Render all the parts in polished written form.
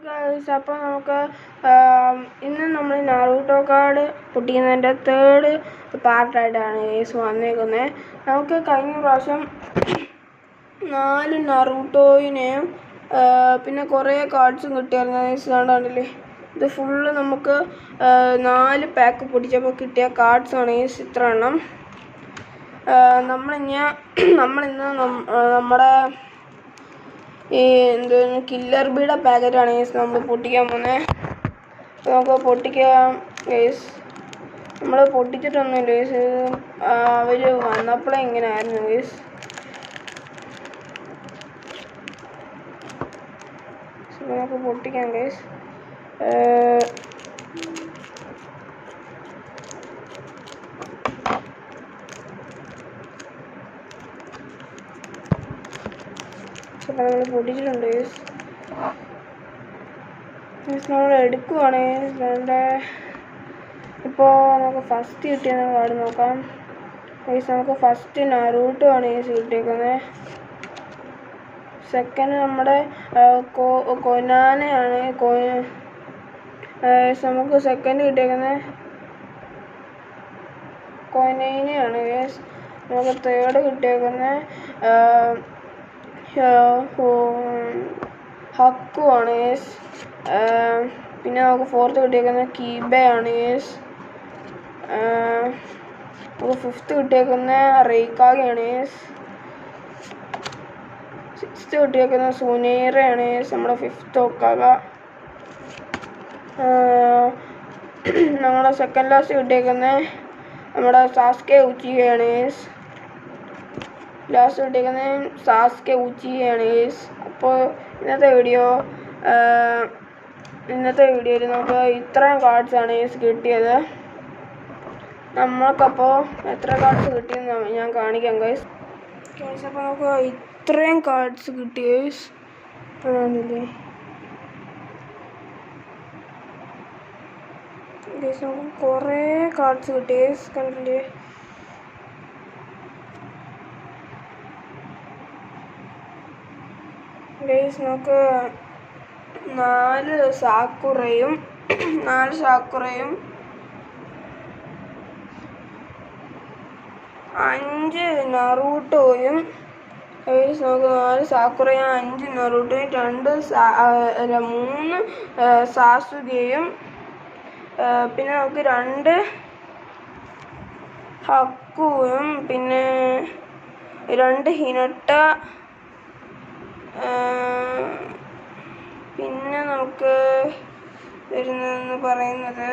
Guys, അപ്പോൾ നമുക്ക് ഇന്ന് നമ്മൾ നാറൂട്ടോ കാർഡ് പൊട്ടിക്കുന്നതിൻ്റെ തേർഡ് പാർട്ടായിട്ടാണ് ഗൈസ് വന്നേക്കുന്നത്. നമുക്ക് കഴിഞ്ഞ പ്രാവശ്യം 4 നാറൂട്ടോയിനെയും പിന്നെ കുറേ കാർഡ്സും കിട്ടിയായിരുന്നു ഗൈസ്. കണ്ടില്ലേ, ഇത് ഫുള്ള് നമുക്ക് 4 പാക്ക് പൊട്ടിച്ചപ്പോൾ കിട്ടിയ കാർഡ്സാണ് ഗൈസ് ഇത്ര എണ്ണം. നമ്മളിന്ന് നമ്മുടെ ഈ കില്ലർ ബീയുടെ പാക്കറ്റാണ് ഗൈസ് നമ്മൾ പൊട്ടിക്കാൻ പോകുന്നത്. നമുക്ക് പൊട്ടിക്കാം ഗൈസ്. നമ്മൾ പൊട്ടിച്ചിട്ടൊന്നുമില്ല ഗൈസ്, അവർ വന്നപ്പോഴേ ഇങ്ങനെ ആയിരുന്നു ഗൈസ്. നമുക്ക് പൊട്ടിക്കാം ഗൈസ്. നമ്മൾ പൊട്ടിച്ചിട്ടുണ്ട് ഗൈസ്. നമ്മൾ എടുക്കുവാണ് ഗൈസ്. ഇപ്പോൾ നമുക്ക് ഫസ്റ്റ് കിട്ടിയ കാർഡ് നോക്കാം ഗൈസ്. നമുക്ക് ഫസ്റ്റ് നാറൂട്ടോ ആണ് ഗൈസ് കിട്ടിയേക്കുന്നത്. സെക്കൻഡ് നമ്മുടെ കൊനാനയാണ്. നമുക്ക് സെക്കൻഡ് കിട്ടിയേക്കുന്നത് കൊനൈനയാണ് ഗൈസ്. നമുക്ക് തേർഡ് കിട്ടിയേക്കുന്നത് ഹക്കു ആണ് ഗൈസ്. പിന്നെ നമുക്ക് ഫോർത്ത് കിട്ടിയേക്കുന്നത് കീബയാണ് ഗൈസ്. നമുക്ക് ഫിഫ്ത്ത് കിട്ടിയേക്കുന്നത് റെയ്ക്കാഗയാണ് ഗൈസ്. സിക്സ്ത്ത് കിട്ടിയേക്കുന്നത് സുനേറയാണ് ഗൈസ്, നമ്മുടെ ഫിഫ്ത്ത് ഒക്കാക. നമ്മുടെ സെക്കൻഡ് ലാസ്റ്റ് കിട്ടിയേക്കുന്നത് നമ്മുടെ സാസ്കെ ഉച്ചിയാണ് ഗൈസ്. ലാസ്റ്റ് കിട്ടിയേക്കുന്നത് സാസ്കെ ഉച്ചിയാണ് ഗൈസ്. അപ്പോൾ ഇന്നത്തെ വീഡിയോയിൽ നമുക്ക് ഇത്രയും കാർഡ്സാണ് ഗൈസ് കിട്ടിയത്. നമ്മൾക്കപ്പോൾ എത്ര കാർഡ്സ് കിട്ടിയെന്ന് ഞാൻ കാണിക്കാം ഗൈസ്. അപ്പോൾ നമുക്ക് ഇത്രയും കാർഡ്സ് കിട്ടി ഗൈസ്. ഗൈസ് നമുക്ക് കുറേ കാർഡ്സ് കിട്ടി ഗൈസ്. കണ്ടില്ലേ, ഗൈസ് നമുക്ക് 4 സാക്കുറയും 5 നാറൂട്ടോയും ഗൈസ്. നമുക്ക് 4 സാക്കുറയും 5 നാറൂട്ടോയും 3 സാസുകയും പിന്നെ നമുക്ക് 2 ഹക്കുവും പിന്നെ 2 ഹിനട്ട, പിന്നെ നമുക്ക് വരുന്നതെന്ന് പറയുന്നത്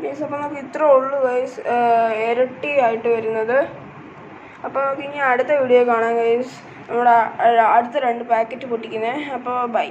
ഗൈസ്. അപ്പോൾ നമുക്ക് ഇത്രേ ഉള്ളൂ ഗൈസ് ഇരട്ടി ആയിട്ട് വരുന്നത്. അപ്പോൾ നമുക്ക് ഇനി അടുത്ത വീഡിയോ കാണാം ഗൈസ്, നമ്മുടെ അടുത്ത 2 പാക്കറ്റ് പൊട്ടിക്കുന്നത്. അപ്പോൾ ബൈ.